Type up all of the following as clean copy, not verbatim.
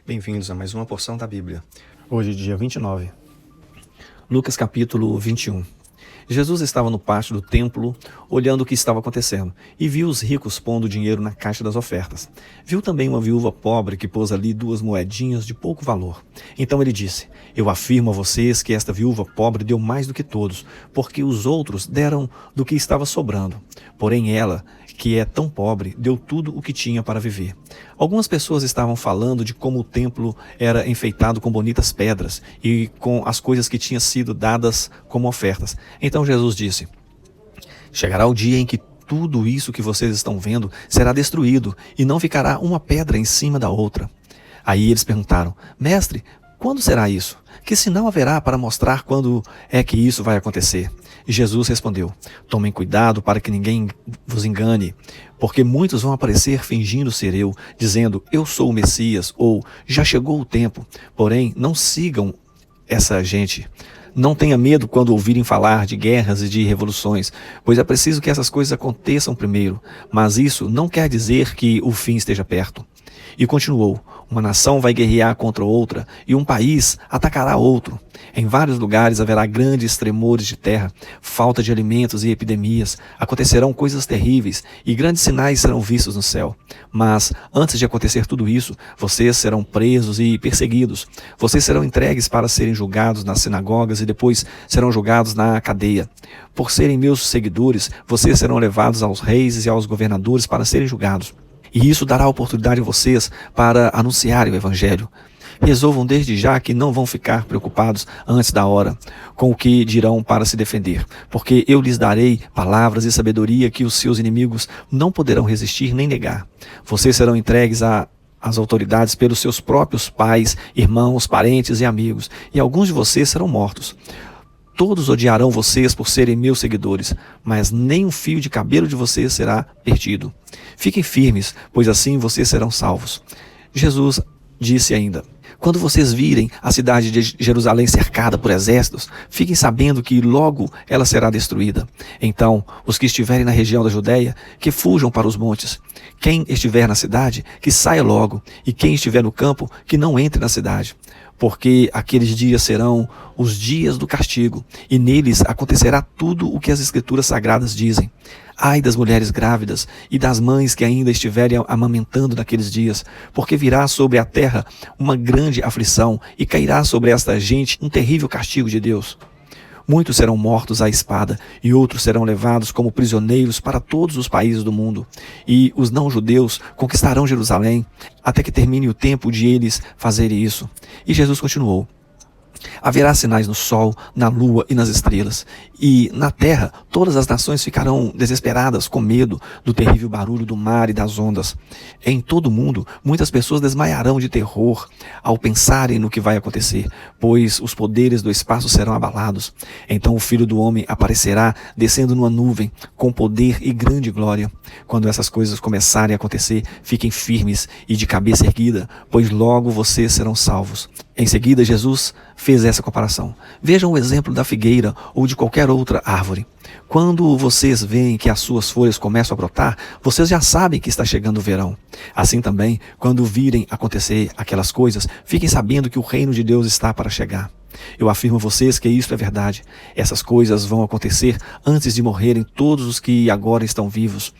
Bem-vindos a mais uma porção da Bíblia. Hoje, dia 29. Lucas capítulo 21. Jesus estava no pátio do templo, olhando o que estava acontecendo, e viu os ricos pondo dinheiro na caixa das ofertas. Viu também uma viúva pobre que pôs ali 2 moedinhas de pouco valor. Então ele disse: Eu afirmo a vocês que esta viúva pobre deu mais do que todos, porque os outros deram do que estava sobrando. Porém ela, que é tão pobre, deu tudo o que tinha para viver. Algumas pessoas estavam falando de como o templo era enfeitado com bonitas pedras e com as coisas que tinham sido dadas como ofertas. Então Jesus disse: Chegará o dia em que tudo isso que vocês estão vendo será destruído e não ficará uma pedra em cima da outra. Aí eles perguntaram: Mestre, quando será isso? Que sinal haverá para mostrar quando é que isso vai acontecer? E Jesus respondeu: Tomem cuidado para que ninguém vos engane, porque muitos vão aparecer fingindo ser eu, dizendo: Eu sou o Messias, ou já chegou o tempo. Porém, não sigam essa gente. Não tenha medo quando ouvirem falar de guerras e de revoluções, pois é preciso que essas coisas aconteçam primeiro, mas isso não quer dizer que o fim esteja perto. E continuou: Uma nação vai guerrear contra outra, e um país atacará outro. Em vários lugares haverá grandes tremores de terra, falta de alimentos e epidemias. Acontecerão coisas terríveis, e grandes sinais serão vistos no céu. Mas, antes de acontecer tudo isso, vocês serão presos e perseguidos. Vocês serão entregues para serem julgados nas sinagogas e depois serão julgados na cadeia. Por serem meus seguidores, vocês serão levados aos reis e aos governadores para serem julgados. E isso dará oportunidade a vocês para anunciarem o Evangelho. Resolvam desde já que não vão ficar preocupados antes da hora com o que dirão para se defender, porque eu lhes darei palavras e sabedoria que os seus inimigos não poderão resistir nem negar. Vocês serão entregues às autoridades pelos seus próprios pais, irmãos, parentes e amigos, e alguns de vocês serão mortos. Todos odiarão vocês por serem meus seguidores, mas nem um fio de cabelo de vocês será perdido. Fiquem firmes, pois assim vocês serão salvos. Jesus disse ainda: Quando vocês virem a cidade de Jerusalém cercada por exércitos, fiquem sabendo que logo ela será destruída. Então, os que estiverem na região da Judeia, que fujam para os montes. Quem estiver na cidade, que saia logo, e quem estiver no campo, que não entre na cidade. Porque aqueles dias serão os dias do castigo, e neles acontecerá tudo o que as Escrituras Sagradas dizem. Ai das mulheres grávidas e das mães que ainda estiverem amamentando naqueles dias, porque virá sobre a terra uma grande aflição e cairá sobre esta gente um terrível castigo de Deus. Muitos serão mortos à espada, e outros serão levados como prisioneiros para todos os países do mundo. E os não-judeus conquistarão Jerusalém, até que termine o tempo de eles fazerem isso. E Jesus continuou: Haverá sinais no sol, na lua e nas estrelas. E na terra todas as nações ficarão desesperadas com medo do terrível barulho do mar e das ondas. Em todo o mundo, muitas pessoas desmaiarão de terror ao pensarem no que vai acontecer, pois os poderes do espaço serão abalados. Então o Filho do Homem aparecerá descendo numa nuvem, com poder e grande glória. Quando essas coisas começarem a acontecer, fiquem firmes e de cabeça erguida, pois logo vocês serão salvos. Em seguida, Jesus fez essa comparação. Vejam o exemplo da figueira ou de qualquer outra árvore. Quando vocês veem que as suas folhas começam a brotar, vocês já sabem que está chegando o verão. Assim também, quando virem acontecer aquelas coisas, fiquem sabendo que o reino de Deus está para chegar. Eu afirmo a vocês que isso é verdade. Essas coisas vão acontecer antes de morrerem todos os que agora estão vivos.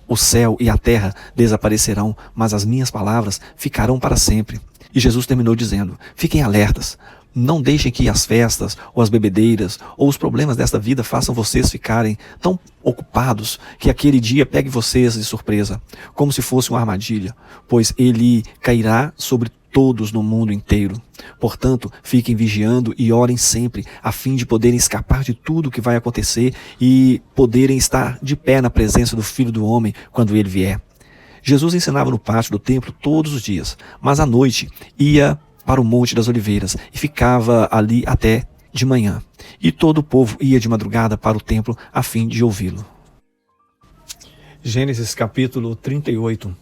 O céu e a terra desaparecerão, mas as minhas palavras ficarão para sempre. E Jesus terminou dizendo: Fiquem alertas. Não deixem que as festas, ou as bebedeiras, ou os problemas desta vida façam vocês ficarem tão ocupados que aquele dia pegue vocês de surpresa, como se fosse uma armadilha, pois ele cairá sobre todos no mundo inteiro. Portanto, fiquem vigiando e orem sempre, a fim de poderem escapar de tudo o que vai acontecer e poderem estar de pé na presença do Filho do Homem quando ele vier. Jesus ensinava no pátio do templo todos os dias, mas à noite ia para o Monte das Oliveiras e ficava ali até de manhã. E todo o povo ia de madrugada para o templo a fim de ouvi-lo. Gênesis capítulo 38.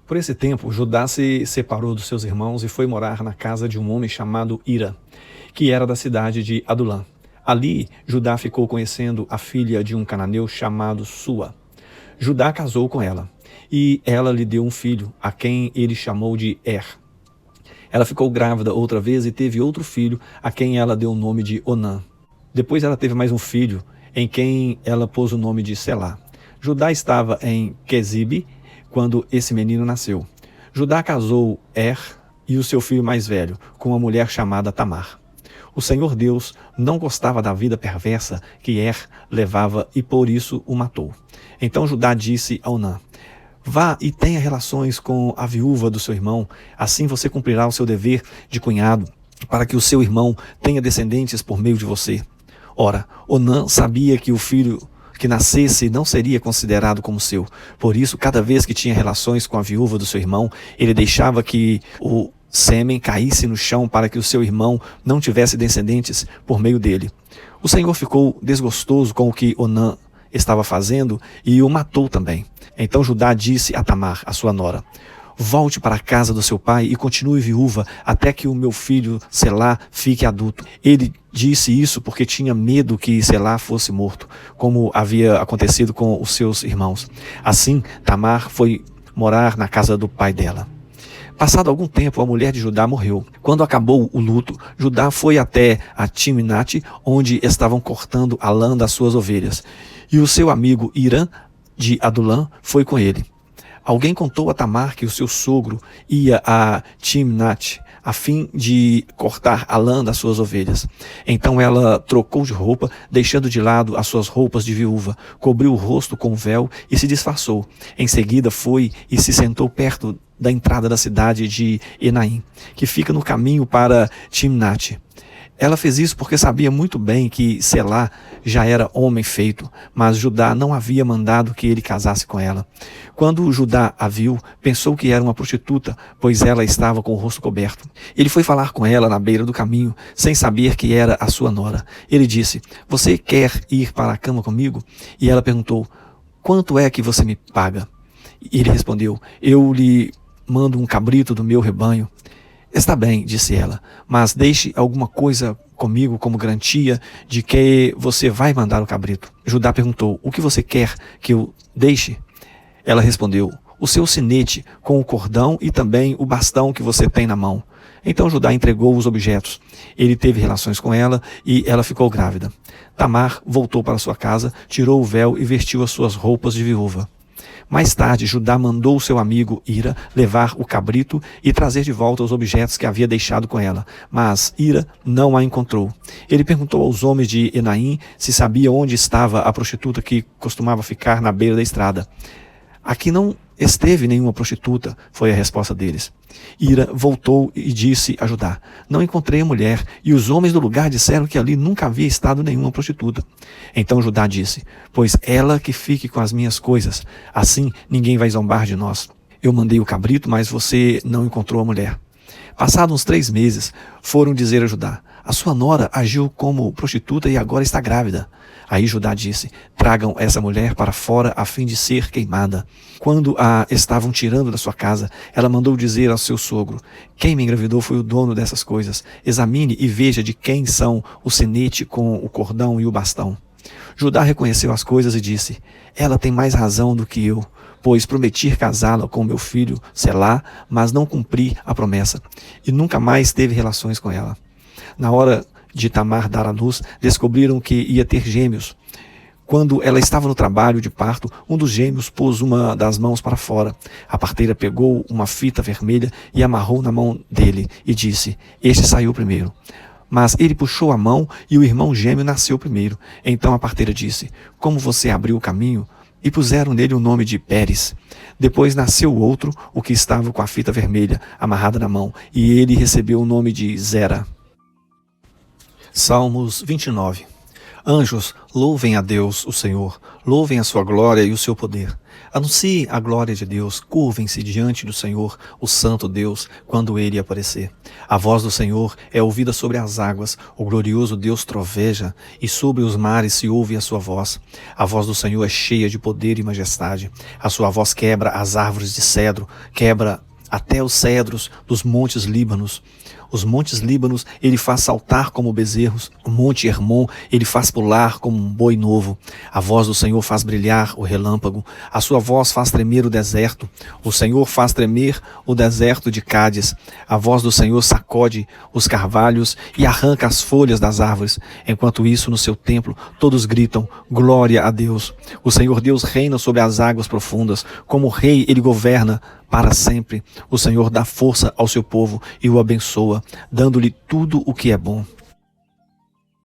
Por esse tempo, Judá se separou dos seus irmãos e foi morar na casa de um homem chamado Ira, que era da cidade de Adulã. Ali, Judá ficou conhecendo a filha de um cananeu chamado Sua. Judá casou com ela, e ela lhe deu um filho, a quem ele chamou de Er. Ela ficou grávida outra vez e teve outro filho, a quem ela deu o nome de Onã. Depois ela teve mais um filho, em quem ela pôs o nome de Selá. Judá estava em Quezibe quando esse menino nasceu. Judá casou e o seu filho mais velho com uma mulher chamada Tamar. O Senhor Deus não gostava da vida perversa que levava e por isso o matou. Então Judá disse a Onã: vá e tenha relações com a viúva do seu irmão, assim você cumprirá o seu dever de cunhado, para que o seu irmão tenha descendentes por meio de você. Ora, Onã sabia que o filho que nascesse não seria considerado como seu. Por isso, cada vez que tinha relações com a viúva do seu irmão, ele deixava que o sêmen caísse no chão para que o seu irmão não tivesse descendentes por meio dele. O Senhor ficou desgostoso com o que Onã estava fazendo e o matou também. Então Judá disse a Tamar, a sua nora: volte para a casa do seu pai e continue viúva até que o meu filho Selá fique adulto. Ele disse isso porque tinha medo que Selá fosse morto, como havia acontecido com os seus irmãos. Assim, Tamar foi morar na casa do pai dela. Passado algum tempo, a mulher de Judá morreu. Quando acabou o luto, Judá foi até a Timnate, onde estavam cortando a lã das suas ovelhas. E o seu amigo Irã, de Adulã, foi com ele. Alguém contou a Tamar que o seu sogro ia a Timnate a fim de cortar a lã das suas ovelhas. Então ela trocou de roupa, deixando de lado as suas roupas de viúva, cobriu o rosto com um véu e se disfarçou. Em seguida foi e se sentou perto da entrada da cidade de Enaim, que fica no caminho para Timnate. Ela fez isso porque sabia muito bem que Selá já era homem feito, mas Judá não havia mandado que ele casasse com ela. Quando Judá a viu, pensou que era uma prostituta, pois ela estava com o rosto coberto. Ele foi falar com ela na beira do caminho, sem saber que era a sua nora. Ele disse: você quer ir para a cama comigo? E ela perguntou: quanto é que você me paga? E ele respondeu: eu lhe mando um cabrito do meu rebanho. Está bem, disse ela, mas deixe alguma coisa comigo como garantia de que você vai mandar o cabrito. Judá perguntou: o que você quer que eu deixe? Ela respondeu: o seu sinete com o cordão e também o bastão que você tem na mão. Então Judá entregou os objetos. Ele teve relações com ela e ela ficou grávida. Tamar voltou para sua casa, tirou o véu e vestiu as suas roupas de viúva. Mais tarde, Judá mandou seu amigo Ira levar o cabrito e trazer de volta os objetos que havia deixado com ela. Mas Ira não a encontrou. Ele perguntou aos homens de Enaim se sabia onde estava a prostituta que costumava ficar na beira da estrada. Aqui não esteve nenhuma prostituta, foi a resposta deles. Ira voltou e disse a Judá: não encontrei a mulher, e os homens do lugar disseram que ali nunca havia estado nenhuma prostituta. Então Judá disse: pois ela que fique com as minhas coisas, assim ninguém vai zombar de nós. Eu mandei o cabrito, mas você não encontrou a mulher. Passados uns 3 meses, foram dizer a Judá: a sua nora agiu como prostituta e agora está grávida. Aí Judá disse: tragam essa mulher para fora a fim de ser queimada. Quando a estavam tirando da sua casa, ela mandou dizer ao seu sogro: quem me engravidou foi o dono dessas coisas. Examine e veja de quem são o sinete com o cordão e o bastão. Judá reconheceu as coisas e disse: ela tem mais razão do que eu, pois prometi casá-la com meu filho Selá, mas não cumpri a promessa, e nunca mais teve relações com ela. Na hora de Tamar dar à luz, descobriram que ia ter gêmeos. Quando ela estava no trabalho de parto, um dos gêmeos pôs uma das mãos para fora. A parteira pegou uma fita vermelha e amarrou na mão dele e disse: este saiu primeiro. Mas ele puxou a mão e o irmão gêmeo nasceu primeiro. Então a parteira disse: como você abriu o caminho? E puseram nele o nome de Pérez. Depois nasceu o outro, o que estava com a fita vermelha amarrada na mão, e ele recebeu o nome de Zera. Salmos 29. Anjos, louvem a Deus, o Senhor, louvem a sua glória e o seu poder. Anuncie a glória de Deus, curvem-se diante do Senhor, o Santo Deus, quando ele aparecer. A voz do Senhor é ouvida sobre as águas, o glorioso Deus troveja, e sobre os mares se ouve a sua voz. A voz do Senhor é cheia de poder e majestade. A sua voz quebra as árvores de cedro, quebra até os cedros dos montes Líbanos. Os montes Líbanos ele faz saltar como bezerros, o monte Hermon ele faz pular como um boi novo. A voz do Senhor faz brilhar o relâmpago, a sua voz faz tremer o deserto. O Senhor faz tremer o deserto de Cádiz. A voz do Senhor sacode os carvalhos e arranca as folhas das árvores. Enquanto isso, no seu templo, todos gritam, glória a Deus. O Senhor Deus reina sobre as águas profundas. Como rei, ele governa para sempre. O Senhor dá força ao seu povo e o abençoa, dando-lhe tudo o que é bom.